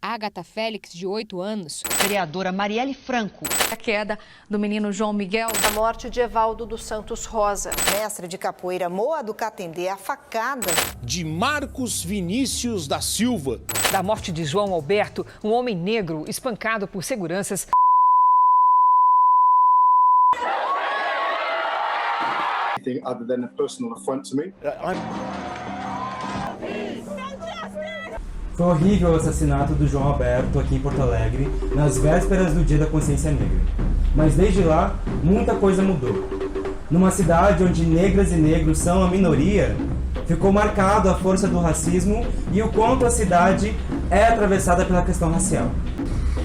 Agatha Félix, de 8 anos. Vereadora Marielle Franco. A queda do menino João Miguel. A morte de Evaldo dos Santos Rosa. Mestre de capoeira Moa do Catendê, a facada. De Marcos Vinícius da Silva. Da morte de João Alberto, um homem negro espancado por seguranças. Other than a personal affront to me. Foi horrível o assassinato do João Alberto aqui em Porto Alegre, nas vésperas do Dia da Consciência Negra. Mas desde lá, muita coisa mudou. Numa cidade onde negras e negros são a minoria, ficou marcado a força do racismo e o quanto a cidade é atravessada pela questão racial.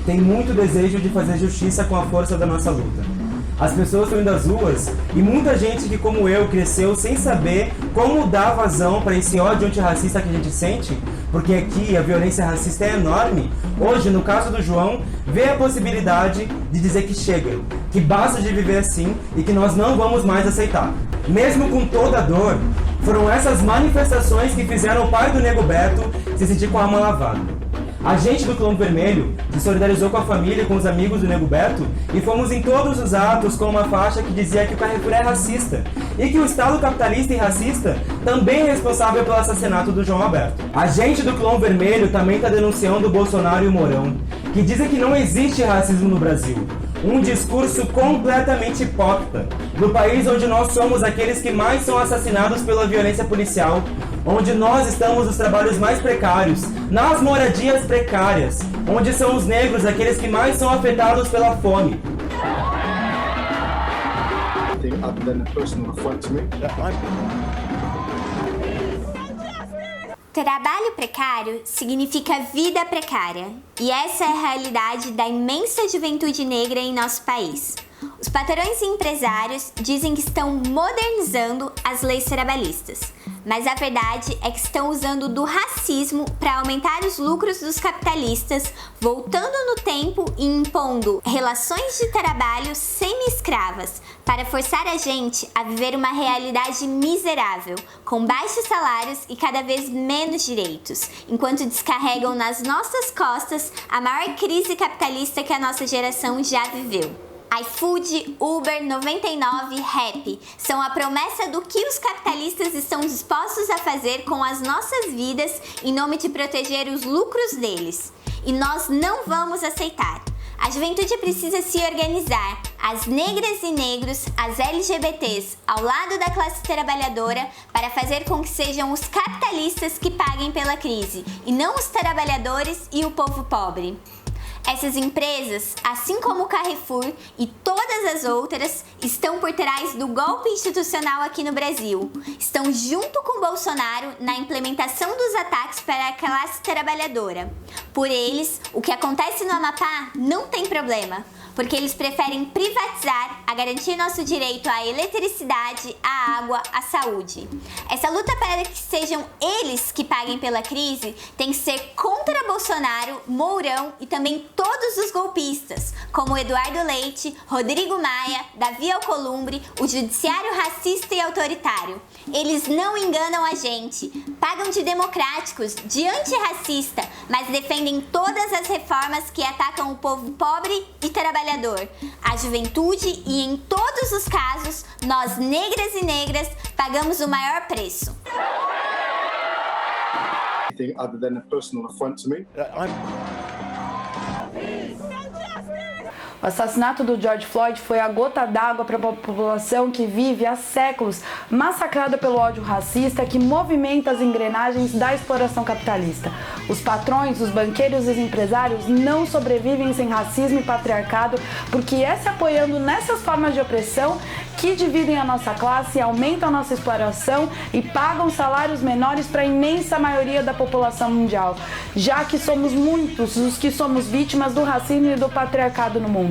Tem muito desejo de fazer justiça com a força da nossa luta. As pessoas estão indo às ruas e muita gente que, como eu, cresceu sem saber como dar vazão para esse ódio antirracista que a gente sente, porque aqui a violência racista é enorme. Hoje, no caso do João, vê a possibilidade de dizer que chega, que basta de viver assim e que nós não vamos mais aceitar. Mesmo com toda a dor, foram essas manifestações que fizeram o pai do Nego Beto se sentir com a alma lavada. A gente do Clã Vermelho se solidarizou com a família e com os amigos do Nego Beto e fomos em todos os atos com uma faixa que dizia que o Carrefour é racista e que o Estado capitalista e racista também é responsável pelo assassinato do João Alberto. A gente do Clã Vermelho também está denunciando o Bolsonaro e o Mourão, que dizem que não existe racismo no Brasil. Um discurso completamente hipócrita, no país onde nós somos aqueles que mais são assassinados pela violência policial, onde nós estamos nos trabalhos mais precários, nas moradias precárias, onde são os negros aqueles que mais são afetados pela fome. Other than a personal affront to me. Trabalho precário significa vida precária, e essa é a realidade da imensa juventude negra em nosso país. Os patrões e empresários dizem que estão modernizando as leis trabalhistas, mas a verdade é que estão usando do racismo para aumentar os lucros dos capitalistas, voltando no tempo e impondo relações de trabalho semi-escravas para forçar a gente a viver uma realidade miserável, com baixos salários e cada vez menos direitos, enquanto descarregam nas nossas costas a maior crise capitalista que a nossa geração já viveu. iFood, Uber, 99, Rappi são a promessa do que os capitalistas estão dispostos a fazer com as nossas vidas em nome de proteger os lucros deles. E nós não vamos aceitar. A juventude precisa se organizar, as negras e negros, as LGBTs, ao lado da classe trabalhadora, para fazer com que sejam os capitalistas que paguem pela crise, e não os trabalhadores e o povo pobre. Essas empresas, assim como o Carrefour e todas as outras, estão por trás do golpe institucional aqui no Brasil. Estão junto com Bolsonaro na implementação dos ataques para a classe trabalhadora. Por eles, o que acontece no Amapá não tem problema, porque eles preferem privatizar a garantir nosso direito à eletricidade, à água, à saúde. Essa luta para que sejam eles que paguem pela crise tem que ser contra Bolsonaro, Mourão e também todos os golpistas, como Eduardo Leite, Rodrigo Maia, Davi Alcolumbre, o judiciário racista e autoritário. Eles não enganam a gente, pagam de democráticos, de antirracista, mas defendem todas as reformas que atacam o povo pobre e trabalhador, a juventude e, em todos os casos, nós negras e negras pagamos o maior preço. Other than a personal affront to me. O assassinato do George Floyd foi a gota d'água para a população que vive há séculos massacrada pelo ódio racista que movimenta as engrenagens da exploração capitalista. Os patrões, os banqueiros e os empresários não sobrevivem sem racismo e patriarcado, porque é se apoiando nessas formas de opressão que dividem a nossa classe, aumentam a nossa exploração e pagam salários menores para a imensa maioria da população mundial, já que somos muitos os que somos vítimas do racismo e do patriarcado no mundo.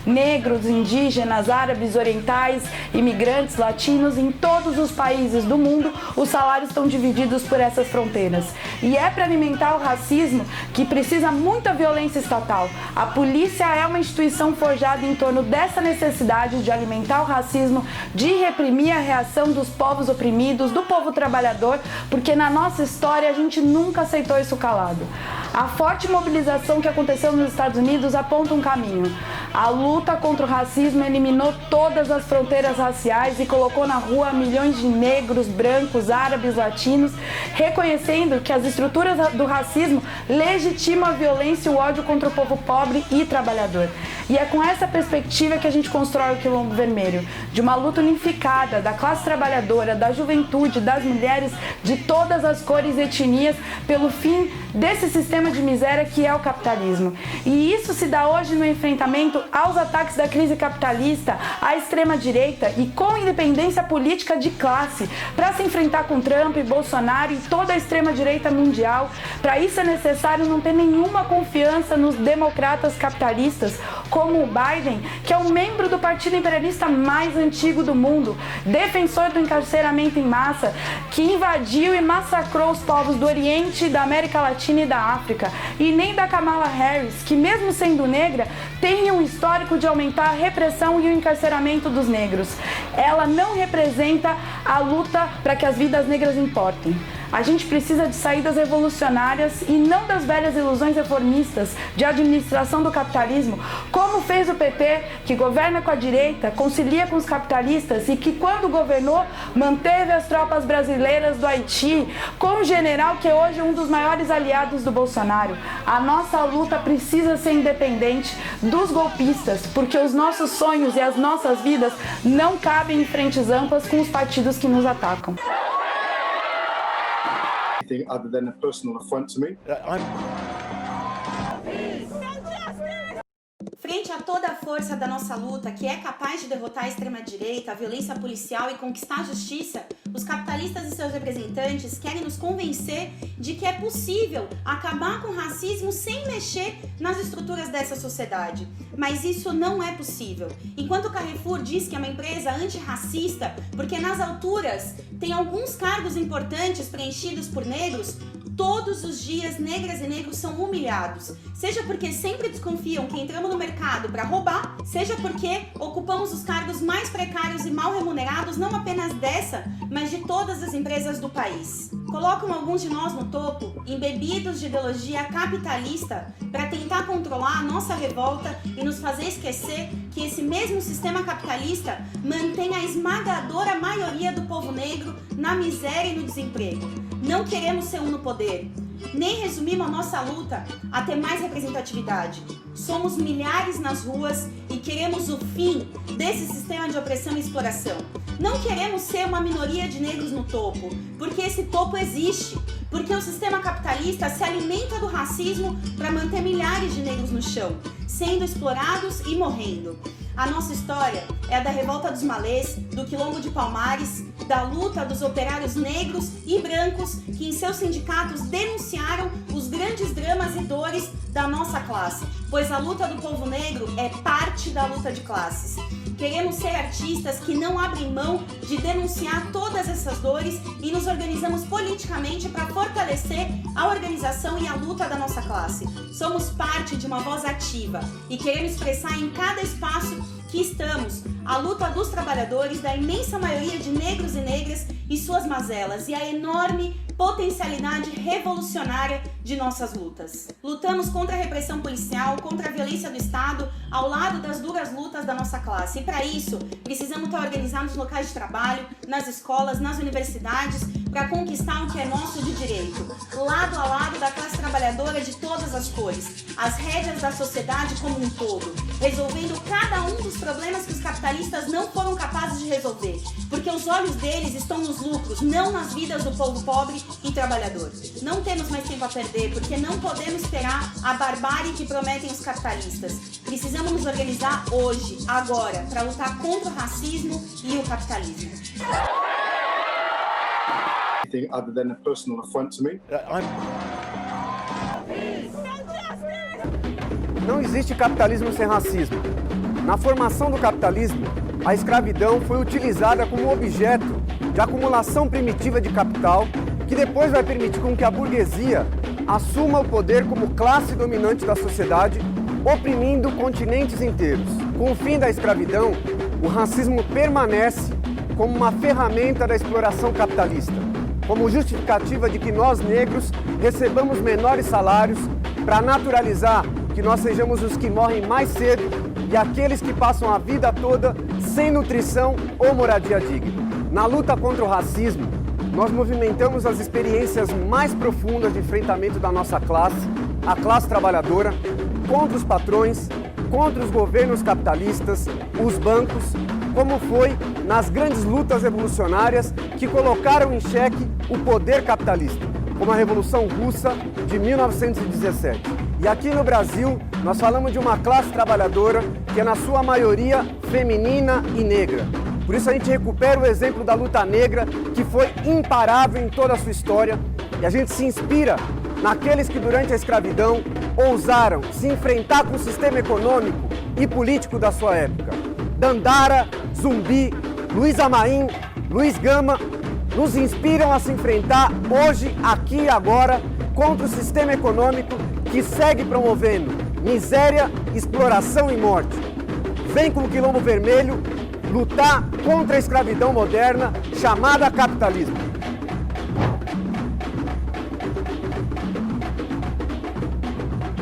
Negros, indígenas, árabes, orientais, imigrantes, latinos, em todos os países do mundo, os salários estão divididos por essas fronteiras. E é para alimentar o racismo que precisa muita violência estatal. A polícia é uma instituição forjada em torno dessa necessidade de alimentar o racismo racismo, de reprimir a reação dos povos oprimidos, do povo trabalhador, porque na nossa história a gente nunca aceitou isso calado. A forte mobilização que aconteceu nos Estados Unidos aponta um caminho. A luta contra o racismo eliminou todas as fronteiras raciais e colocou na rua milhões de negros, brancos, árabes, latinos, reconhecendo que as estruturas do racismo legitimam a violência e o ódio contra o povo pobre e trabalhador. E é com essa perspectiva que a gente constrói o Quilombo Vermelho, de uma luta unificada da classe trabalhadora, da juventude, das mulheres, de todas as cores e etnias, pelo fim desse sistema de miséria que é o capitalismo. E isso se dá hoje no enfrentamento aos ataques da crise capitalista, à extrema-direita e com independência política de classe, para se enfrentar com Trump, Bolsonaro e toda a extrema-direita mundial. Para isso é necessário não ter nenhuma confiança nos democratas capitalistas, como o Biden, que é um membro do partido imperialista mais antigo do mundo, defensor do encarceramento em massa, que invadiu e massacrou os povos do Oriente, da América Latina e da África, e nem da Kamala Harris, que mesmo sendo negra, tem um histórico de aumentar a repressão e o encarceramento dos negros. Ela não representa a luta para que as vidas negras importem. A gente precisa de saídas revolucionárias e não das velhas ilusões reformistas de administração do capitalismo, como fez o PT, que governa com a direita, concilia com os capitalistas e que, quando governou, manteve as tropas brasileiras do Haiti, com o general que é hoje um dos maiores aliados do Bolsonaro. A nossa luta precisa ser independente dos golpistas, porque os nossos sonhos e as nossas vidas não cabem em frentes amplas com os partidos que nos atacam. Other than a personal affront to me. Frente a toda a força da nossa luta, que é capaz de derrotar a extrema-direita, a violência policial e conquistar a justiça, os capitalistas e seus representantes querem nos convencer de que é possível acabar com o racismo sem mexer nas estruturas dessa sociedade. Mas isso não é possível. Enquanto o Carrefour diz que é uma empresa antirracista, porque nas alturas tem alguns cargos importantes preenchidos por negros, todos os dias negras e negros são humilhados, seja porque sempre desconfiam que entramos no mercado para roubar, seja porque ocupamos os cargos mais precários e mal remunerados, não apenas dessa, mas de todas as empresas do país. Colocam alguns de nós no topo, embebidos de ideologia capitalista, para tentar controlar a nossa revolta e nos fazer esquecer que esse mesmo sistema capitalista mantém a esmagadora maioria do povo negro na miséria e no desemprego. Não queremos ser um no poder, nem resumimos a nossa luta a ter mais representatividade. Somos milhares nas ruas e queremos o fim desse sistema de opressão e exploração. Não queremos ser uma minoria de negros no topo, porque esse topo existe, porque o sistema capitalista se alimenta do racismo para manter milhares de negros no chão, sendo explorados e morrendo. A nossa história é a da revolta dos malês, do Quilombo de Palmares, da luta dos operários negros e brancos que em seus sindicatos denunciaram os grandes dramas e dores da nossa classe, pois a luta do povo negro é parte da luta de classes. Queremos ser artistas que não abrem mão de denunciar todas essas dores e nos organizamos politicamente para fortalecer a organização e a luta da nossa classe. Somos parte de uma voz ativa e queremos expressar em cada espaço que estamos a luta dos trabalhadores, da imensa maioria de negros e negras e suas mazelas e a enorme potencialidade revolucionária de nossas lutas. Lutamos contra a repressão policial, contra a violência do Estado, ao lado das duras lutas da nossa classe. E para isso, precisamos estar organizados nos locais de trabalho, nas escolas, nas universidades, para conquistar o que é nosso de direito, lado a lado da classe trabalhadora de todas as cores, as rédeas da sociedade como um todo, resolvendo cada um dos problemas que os capitalistas não foram capazes de resolver, porque os olhos deles estão nos lucros, não nas vidas do povo pobre e trabalhador. Não temos mais tempo a perder, porque não podemos esperar a barbárie que prometem os capitalistas. Precisamos nos organizar hoje, agora, para lutar contra o racismo e o capitalismo. Other than a personal affront to me. Não existe capitalismo sem racismo. Na formação do capitalismo, a escravidão foi utilizada como objeto de acumulação primitiva de capital, que depois vai permitir com que a burguesia assuma o poder como classe dominante da sociedade, oprimindo continentes inteiros. Com o fim da escravidão, o racismo permanece como uma ferramenta da exploração capitalista, como justificativa de que nós, negros, recebamos menores salários para naturalizar que nós sejamos os que morrem mais cedo e aqueles que passam a vida toda sem nutrição ou moradia digna. Na luta contra o racismo, nós movimentamos as experiências mais profundas de enfrentamento da nossa classe, a classe trabalhadora, contra os patrões, contra os governos capitalistas, os bancos, como foi nas grandes lutas revolucionárias que colocaram em xeque o poder capitalista, como a Revolução Russa de 1917. E aqui no Brasil, nós falamos de uma classe trabalhadora que é na sua maioria feminina e negra. Por isso a gente recupera o exemplo da luta negra, que foi imparável em toda a sua história, e a gente se inspira naqueles que durante a escravidão ousaram se enfrentar com o sistema econômico e político da sua época. Dandara, Zumbi, Luiz Amaim, Luiz Gama nos inspiram a se enfrentar hoje, aqui e agora, contra o sistema econômico que segue promovendo miséria, exploração e morte. Vem com o Quilombo Vermelho lutar contra a escravidão moderna chamada capitalismo.